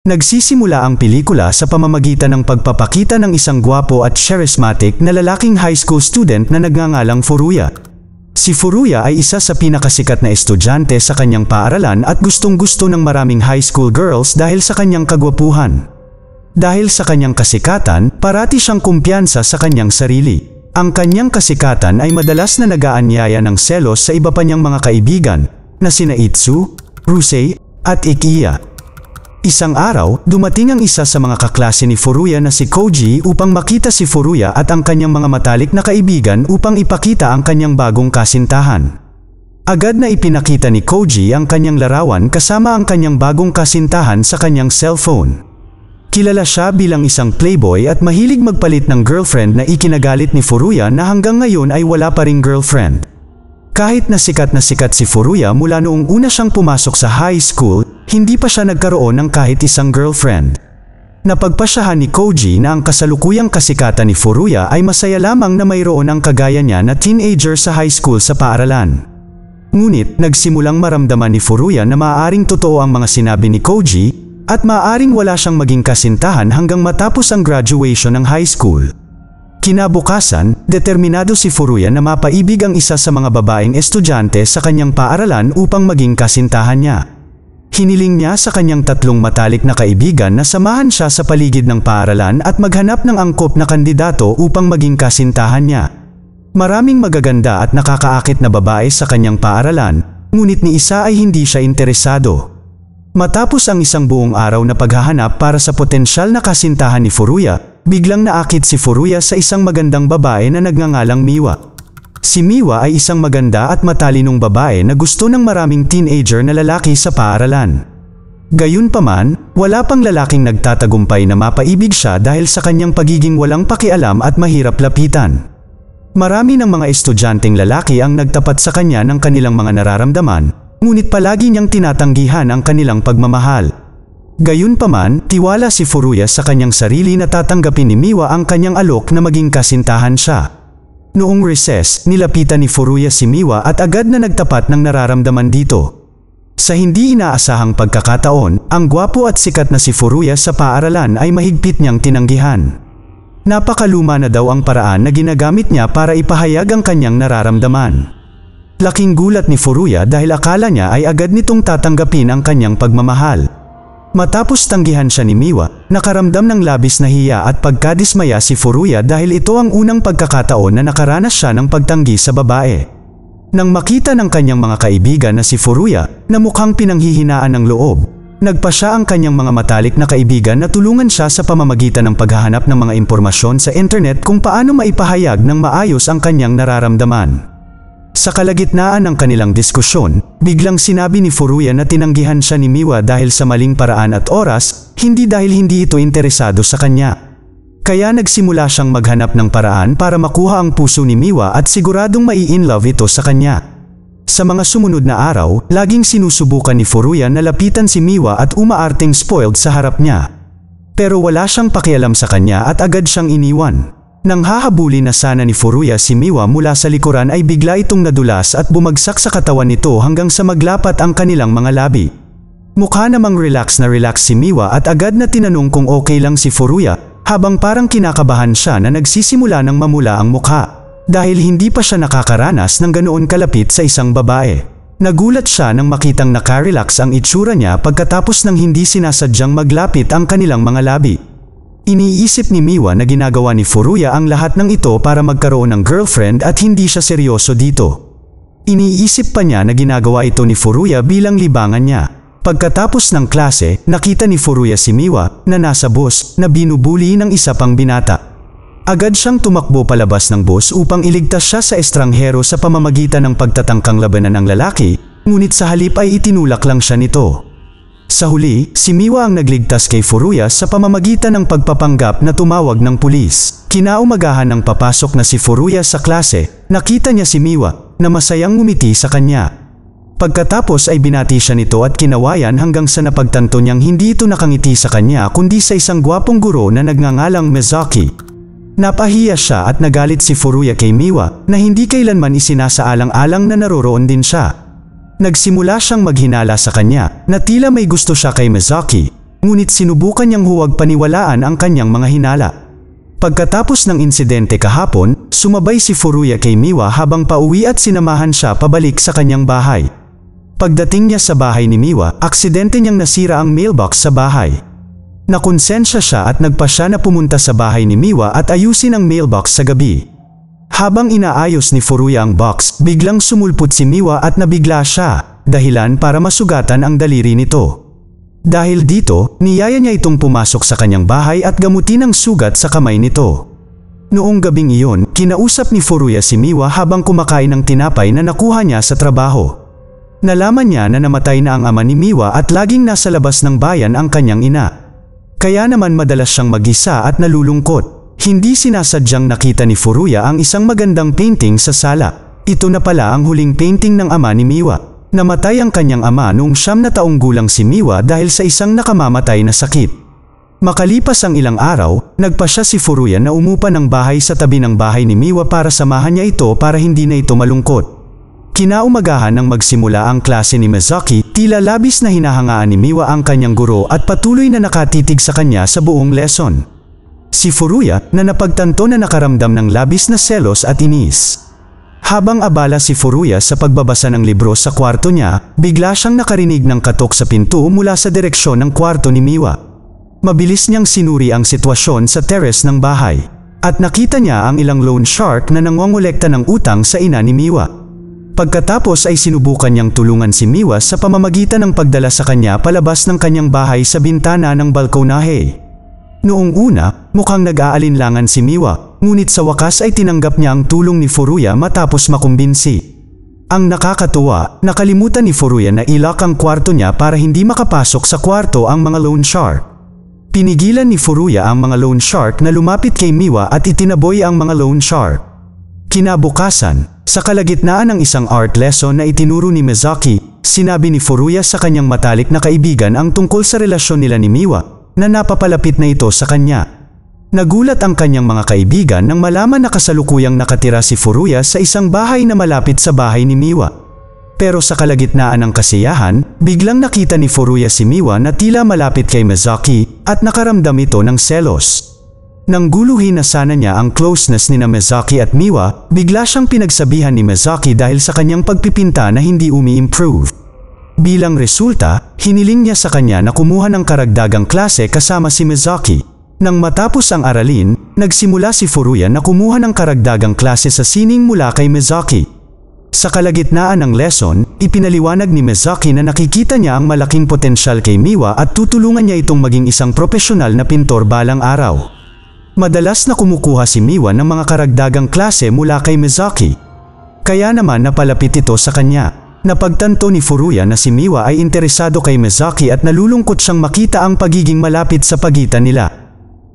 Nagsisimula ang pelikula sa pamamagitan ng pagpapakita ng isang gwapo at charismatic na lalaking high school student na nagngangalang Furuya. Si Furuya ay isa sa pinakasikat na estudyante sa kanyang paaralan at gustong-gusto ng maraming high school girls dahil sa kanyang kagwapuhan. Dahil sa kanyang kasikatan, parati siyang kumpiyansa sa kanyang sarili. Ang kanyang kasikatan ay madalas na nag-aanyaya ng selos sa iba pa niyang mga kaibigan na sina Itsu, Rusei, at Ikiya. Isang araw, dumating ang isa sa mga kaklase ni Furuya na si Koji upang makita si Furuya at ang kanyang mga matalik na kaibigan upang ipakita ang kanyang bagong kasintahan. Agad na ipinakita ni Koji ang kanyang larawan kasama ang kanyang bagong kasintahan sa kanyang cellphone. Kilala siya bilang isang playboy at mahilig magpalit ng girlfriend na ikinagalit ni Furuya na hanggang ngayon ay wala pa ring girlfriend. Kahit na sikat si Furuya mula noong una siyang pumasok sa high school, hindi pa siya nagkaroon ng kahit isang girlfriend. Napagpasyahan ni Koji na ang kasalukuyang kasikatan ni Furuya ay masaya lamang na mayroon ang kagaya niya na teenager sa high school sa paaralan. Ngunit nagsimulang maramdaman ni Furuya na maaaring totoo ang mga sinabi ni Koji at maaaring wala siyang maging kasintahan hanggang matapos ang graduation ng high school. Kinabukasan, determinado si Furuya na mapaibig ang isa sa mga babaeng estudyante sa kanyang paaralan upang maging kasintahan niya. Hiniling niya sa kanyang tatlong matalik na kaibigan na samahan siya sa paligid ng paaralan at maghanap ng angkop na kandidato upang maging kasintahan niya. Maraming magaganda at nakakaakit na babae sa kanyang paaralan, ngunit ni isa ay hindi siya interesado. Matapos ang isang buong araw na paghahanap para sa potensyal na kasintahan ni Furuya, biglang naakit si Furuya sa isang magandang babae na nagngangalang Miwa. Si Miwa ay isang maganda at matalinong babae na gusto ng maraming teenager na lalaki sa paaralan. Gayunpaman, wala pang lalaking nagtatagumpay na mapaibig siya dahil sa kanyang pagiging walang pakialam at mahirap lapitan. Marami ng mga estudyanteng lalaki ang nagtapat sa kanya ng kanilang mga nararamdaman, ngunit palagi niyang tinatanggihan ang kanilang pagmamahal. Gayunpaman, tiwala si Furuya sa kanyang sarili na tatanggapin ni Miwa ang kanyang alok na maging kasintahan siya. Noong recess, nilapitan ni Furuya si Miwa at agad na nagtapat ng nararamdaman dito. Sa hindi inaasahang pagkakataon, ang gwapo at sikat na si Furuya sa paaralan ay mahigpit niyang tinanggihan. Napakaluma na daw ang paraan na ginagamit niya para ipahayag ang kanyang nararamdaman. Laking gulat ni Furuya dahil akala niya ay agad nitong tatanggapin ang kanyang pagmamahal. Matapos tanggihan siya ni Miwa, nakaramdam ng labis na hiya at pagkadismaya si Furuya dahil ito ang unang pagkakataon na nakaranas siya ng pagtanggi sa babae. Nang makita ng kanyang mga kaibigan na si Furuya, na mukhang pinanghihinaan ng loob, nagpasya ang kanyang mga matalik na kaibigan na tulungan siya sa pamamagitan ng paghahanap ng mga impormasyon sa internet kung paano maipahayag ng maayos ang kanyang nararamdaman. Sa kalagitnaan ng kanilang diskusyon, biglang sinabi ni Furuya na tinanggihan siya ni Miwa dahil sa maling paraan at oras, hindi dahil hindi ito interesado sa kanya. Kaya nagsimula siyang maghanap ng paraan para makuha ang puso ni Miwa at siguradong mai-inlove ito sa kanya. Sa mga sumunod na araw, laging sinusubukan ni Furuya na lapitan si Miwa at umaarteng spoiled sa harap niya. Pero wala siyang pakialam sa kanya at agad siyang iniwan. Nang hahabulin na sana ni Furuya si Miwa mula sa likuran ay bigla itong nadulas at bumagsak sa katawan nito hanggang sa maglapat ang kanilang mga labi. Mukha namang relax si Miwa at agad na tinanong kung okay lang si Furuya, habang parang kinakabahan siya na nagsisimula ng mamula ang mukha, dahil hindi pa siya nakakaranas ng ganoon kalapit sa isang babae. Nagulat siya nang makitang nakarelax ang itsura niya pagkatapos ng hindi sinasadyang maglapit ang kanilang mga labi. Iniisip ni Miwa na ginagawa ni Furuya ang lahat ng ito para magkaroon ng girlfriend at hindi siya seryoso dito. Iniisip pa niya na ginagawa ito ni Furuya bilang libangan niya. Pagkatapos ng klase, nakita ni Furuya si Miwa na nasa bus na binubuli ng isa pang binata. Agad siyang tumakbo palabas ng bus upang iligtas siya sa estranghero sa pamamagitan ng pagtatangkang labanan ng lalaki, ngunit sa halip ay itinulak lang siya nito. Sa huli, si Miwa ang nagligtas kay Furuya sa pamamagitan ng pagpapanggap na tumawag ng pulis. Kinaumagahan ng papasok na si Furuya sa klase, nakita niya si Miwa na masayang ngumiti sa kanya. Pagkatapos ay binati siya nito at kinawayan hanggang sa napagtanto niyang hindi ito nakangiti sa kanya kundi sa isang gwapong guro na nagngangalang Mizaki. Napahiya siya at nagalit si Furuya kay Miwa na hindi kailanman isinasaalang-alang na naroroon din siya. Nagsimula siyang maghinala sa kanya na tila may gusto siya kay Mizaki, ngunit sinubukan niyang huwag paniwalaan ang kanyang mga hinala. Pagkatapos ng insidente kahapon, sumabay si Furuya kay Miwa habang pauwi at sinamahan siya pabalik sa kanyang bahay. Pagdating niya sa bahay ni Miwa, aksidente niyang nasira ang mailbox sa bahay. Nakonsensya siya at nagpasya na pumunta sa bahay ni Miwa at ayusin ang mailbox sa gabi. Habang inaayos ni Furuya ang box, biglang sumulpot si Miwa at nabigla siya, dahilan para masugatan ang daliri nito. Dahil dito, niyaya niya itong pumasok sa kanyang bahay at gamutin ang sugat sa kamay nito. Noong gabing iyon, kinausap ni Furuya si Miwa habang kumakain ng tinapay na nakuha niya sa trabaho. Nalaman niya na namatay na ang ama ni Miwa at laging nasa labas ng bayan ang kanyang ina. Kaya naman madalas siyang mag-isa at nalulungkot. Hindi sinasadyang nakita ni Furuya ang isang magandang painting sa sala. Ito na pala ang huling painting ng ama ni Miwa. Namatay ang kanyang ama noong 9 na taong gulang si Miwa dahil sa isang nakamamatay na sakit. Makalipas ang ilang araw, nagpasya si Furuya na umupa ng bahay sa tabi ng bahay ni Miwa para samahan niya ito para hindi na ito malungkot. Kinaumagahan nang magsimula ang klase ni Mizaki, tila labis na hinahangaan ni Miwa ang kanyang guro at patuloy na nakatitig sa kanya sa buong lesson. Si Furuya, na napagtanto na nakaramdam ng labis na selos at inis. Habang abala si Furuya sa pagbabasa ng libro sa kwarto niya, bigla siyang nakarinig ng katok sa pinto mula sa direksyon ng kwarto ni Miwa. Mabilis niyang sinuri ang sitwasyon sa terrace ng bahay. At nakita niya ang ilang loan shark na nangongolekta ng utang sa ina ni Miwa. Pagkatapos ay sinubukan niyang tulungan si Miwa sa pamamagitan ng pagdala sa kanya palabas ng kanyang bahay sa bintana ng balkonahe. Noong una, mukhang nag-aalinlangan si Miwa, ngunit sa wakas ay tinanggap niya ang tulong ni Furuya matapos makumbinsi. Ang nakakatuwa, nakalimutan ni Furuya na ilock ang kwarto niya para hindi makapasok sa kwarto ang mga loan shark. Pinigilan ni Furuya ang mga loan shark na lumapit kay Miwa at itinaboy ang mga loan shark. Kinabukasan, sa kalagitnaan ng isang art lesson na itinuro ni Mizaki, sinabi ni Furuya sa kanyang matalik na kaibigan ang tungkol sa relasyon nila ni Miwa, na napapalapit na ito sa kanya. Nagulat ang kanyang mga kaibigan nang malaman na kasalukuyang nakatira si Furuya sa isang bahay na malapit sa bahay ni Miwa. Pero sa kalagitnaan ng kasiyahan, biglang nakita ni Furuya si Miwa na tila malapit kay Mizaki at nakaramdam ito ng selos. Nang guluhin na sana niya ang closeness ni Mizaki at Miwa, bigla siyang pinagsabihan ni Mizaki dahil sa kanyang pagpipinta na hindi umi-improve. Bilang resulta, hiniling niya sa kanya na kumuha ng karagdagang klase kasama si Mizaki. Nang matapos ang aralin, nagsimula si Furuya na kumuha ng karagdagang klase sa sining mula kay Mizaki. Sa kalagitnaan ng lesson, ipinaliwanag ni Mizaki na nakikita niya ang malaking potensyal kay Miwa at tutulungan niya itong maging isang profesional na pintor balang araw. Madalas na kumukuha si Miwa ng mga karagdagang klase mula kay Mizaki. Kaya naman napalapit ito sa kanya. Napagtanto ni Furuya na si Miwa ay interesado kay Mizaki at nalulungkot siyang makita ang pagiging malapit sa pagitan nila.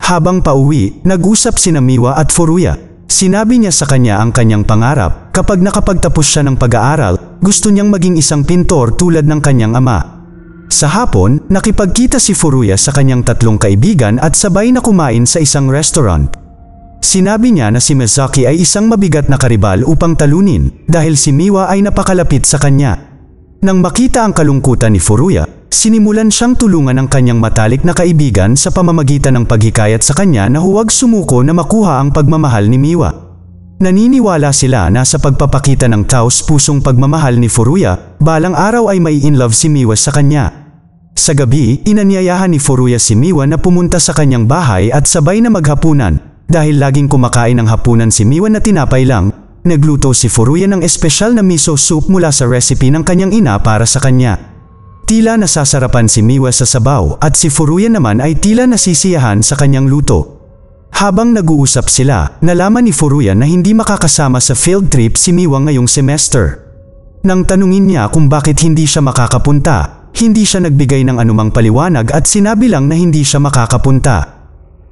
Habang pauwi, nag-usap sina Miwa at Furuya. Sinabi niya sa kanya ang kanyang pangarap, kapag nakapagtapos siya ng pag-aaral, gusto niyang maging isang pintor tulad ng kanyang ama. Sa hapon, nakipagkita si Furuya sa kanyang 3 kaibigan at sabay na kumain sa isang restaurant. Sinabi niya na si Mizaki ay isang mabigat na karibal upang talunin dahil si Miwa ay napakalapit sa kanya. Nang makita ang kalungkutan ni Furuya, sinimulan siyang tulungan ng kanyang matalik na kaibigan sa pamamagitan ng paghikayat sa kanya na huwag sumuko na makuha ang pagmamahal ni Miwa. Naniniwala sila na sa pagpapakita ng taos-pusong pagmamahal ni Furuya, balang araw ay may in love si Miwa sa kanya. Sa gabi, inanyayahan ni Furuya si Miwa na pumunta sa kanyang bahay at sabay na maghapunan. Dahil laging kumakain ng hapunan si Miwa na tinapay lang, nagluto si Furuya ng espesyal na miso soup mula sa recipe ng kanyang ina para sa kanya. Tila nasasarapan si Miwa sa sabaw at si Furuya naman ay tila nasisiyahan sa kanyang luto. Habang nag-uusap sila, nalaman ni Furuya na hindi makakasama sa field trip si Miwa ngayong semester. Nang tanungin niya kung bakit hindi siya makakapunta, hindi siya nagbigay ng anumang paliwanag at sinabi lang na hindi siya makakapunta.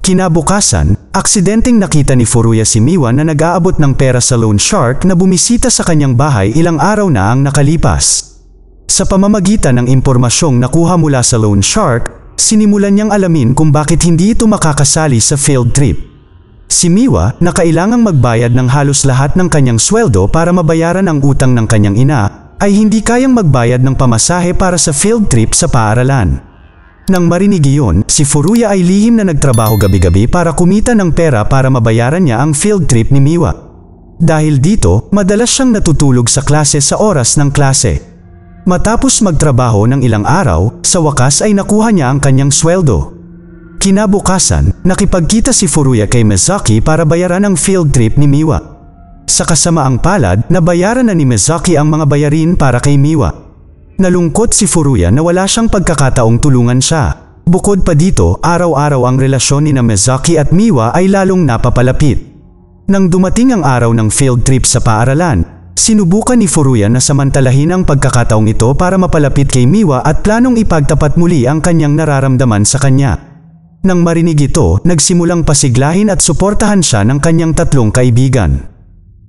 Kinabukasan, aksidenteng nakita ni Furuya si Miwa na nag-aabot ng pera sa loan shark na bumisita sa kanyang bahay ilang araw na ang nakalipas. Sa pamamagitan ng impormasyong nakuha mula sa loan shark, sinimulan niyang alamin kung bakit hindi ito makakasali sa field trip. Si Miwa na kailangang magbayad ng halos lahat ng kanyang sweldo para mabayaran ang utang ng kanyang ina, ay hindi kayang magbayad ng pamasahe para sa field trip sa paaralan. Nang marinig iyon, si Furuya ay lihim na nagtrabaho gabi-gabi para kumita ng pera para mabayaran niya ang field trip ni Miwa. Dahil dito, madalas siyang natutulog sa klase sa oras ng klase. Matapos magtrabaho ng ilang araw, sa wakas ay nakuha niya ang kanyang sweldo. Kinabukasan, nakipagkita si Furuya kay Mizaki para bayaran ang field trip ni Miwa. Sa kasamaang palad, nabayaran na ni Mizaki ang mga bayarin para kay Miwa. Nalungkot si Furuya na wala siyang pagkakataong tulungan siya. Bukod pa dito, araw-araw ang relasyon ni Mizaki at Miwa ay lalong napapalapit. Nang dumating ang araw ng field trip sa paaralan, sinubukan ni Furuya na samantalahin ang pagkakataong ito para mapalapit kay Miwa at planong ipagtapat muli ang kanyang nararamdaman sa kanya. Nang marinig ito, nagsimulang pasiglahin at suportahan siya ng kanyang tatlong kaibigan.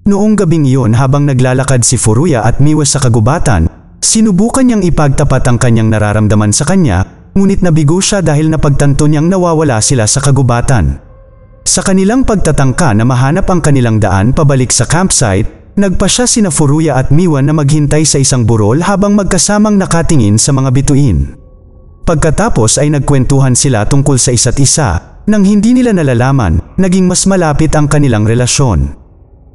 Noong gabing iyon habang naglalakad si Furuya at Miwa sa kagubatan, sinubukan niyang ipagtapat ang kanyang nararamdaman sa kanya, ngunit nabigo siya dahil napagtanto niyang nawawala sila sa kagubatan. Sa kanilang pagtatangka na mahanap ang kanilang daan pabalik sa campsite, nagpasya sina Furuya at Miwa na maghintay sa isang burol habang magkasamang nakatingin sa mga bituin. Pagkatapos ay nagkwentuhan sila tungkol sa isa't isa, nang hindi nila nalalaman, naging mas malapit ang kanilang relasyon.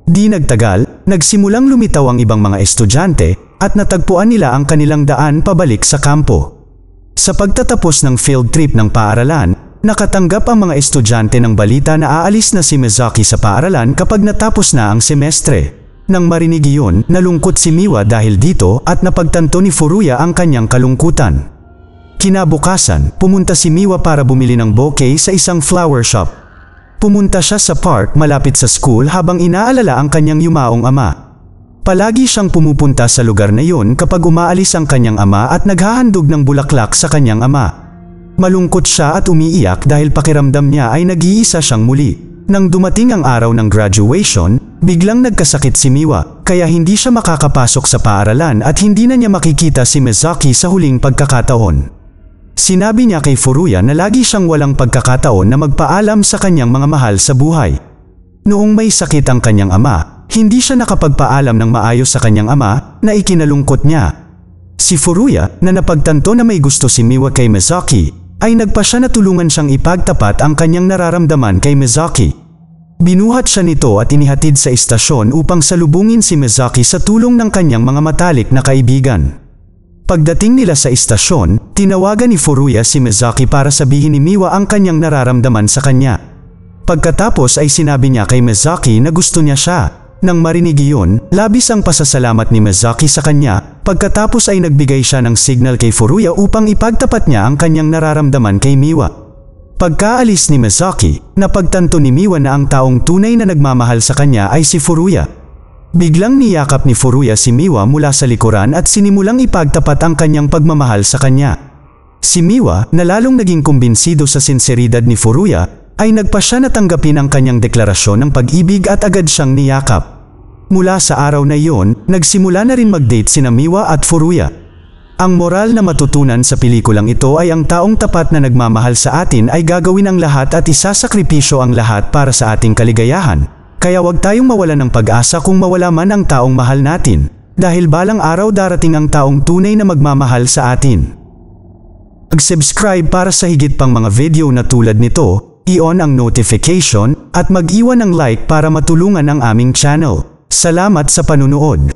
Di nagtagal, nagsimulang lumitaw ang ibang mga estudyante, at natagpuan nila ang kanilang daan pabalik sa kampo. Sa pagtatapos ng field trip ng paaralan, nakatanggap ang mga estudyante ng balita na aalis na si Mizaki sa paaralan kapag natapos na ang semestre. Nang marinig iyon, nalungkot si Miwa dahil dito at napagtanto ni Furuya ang kanyang kalungkutan. Kinabukasan, pumunta si Miwa para bumili ng bouquet sa isang flower shop. Pumunta siya sa park malapit sa school habang inaalala ang kanyang yumaong ama. Palagi siyang pumupunta sa lugar na iyon kapag umaalis ang kanyang ama at naghahandog ng bulaklak sa kanyang ama. Malungkot siya at umiiyak dahil pakiramdam niya ay nag-iisa siyang muli. Nang dumating ang araw ng graduation, biglang nagkasakit si Miwa, kaya hindi siya makakapasok sa paaralan at hindi na niya makikita si Mizaki sa huling pagkakataon. Sinabi niya kay Furuya na lagi siyang walang pagkakataon na magpaalam sa kanyang mga mahal sa buhay. Noong may sakit ang kanyang ama, hindi siya nakapagpaalam ng maayos sa kanyang ama na ikinalungkot niya. Si Furuya, na napagtanto na may gusto si Miwa kay Mizaki, ay nagpasya na tulungan siyang ipagtapat ang kanyang nararamdaman kay Mizaki. Binuhat siya nito at inihatid sa istasyon upang salubungin si Mizaki sa tulong ng kanyang mga matalik na kaibigan. Pagdating nila sa istasyon, tinawagan ni Furuya si Mizaki para sabihin ni Miwa ang kanyang nararamdaman sa kanya. Pagkatapos ay sinabi niya kay Mizaki na gusto niya siya. Nang marinig iyon, labis ang pasasalamat ni Mizaki sa kanya, pagkatapos ay nagbigay siya ng signal kay Furuya upang ipagtapat niya ang kanyang nararamdaman kay Miwa. Pagkaalis ni Mizaki, napagtanto ni Miwa na ang taong tunay na nagmamahal sa kanya ay si Furuya. Biglang niyakap ni Furuya si Miwa mula sa likuran at sinimulang ipagtapat ang kanyang pagmamahal sa kanya. Si Miwa, na lalong naging kumbinsido sa sinseridad ni Furuya, ay nagpasya na tanggapin ang kanyang deklarasyon ng pag-ibig at agad siyang niyakap. Mula sa araw na iyon, nagsimula na rin mag-date sina Miwa at Furuya. Ang moral na matutunan sa pelikulang ito ay ang taong tapat na nagmamahal sa atin ay gagawin ang lahat at isasakripisyo ang lahat para sa ating kaligayahan. Kaya wag tayong mawala ng pag-asa kung mawala man ang taong mahal natin, dahil balang araw darating ang taong tunay na magmamahal sa atin. Mag-subscribe para sa higit pang mga video na tulad nito, i-on ang notification, at mag-iwan ng like para matulungan ang aming channel. Salamat sa panunood.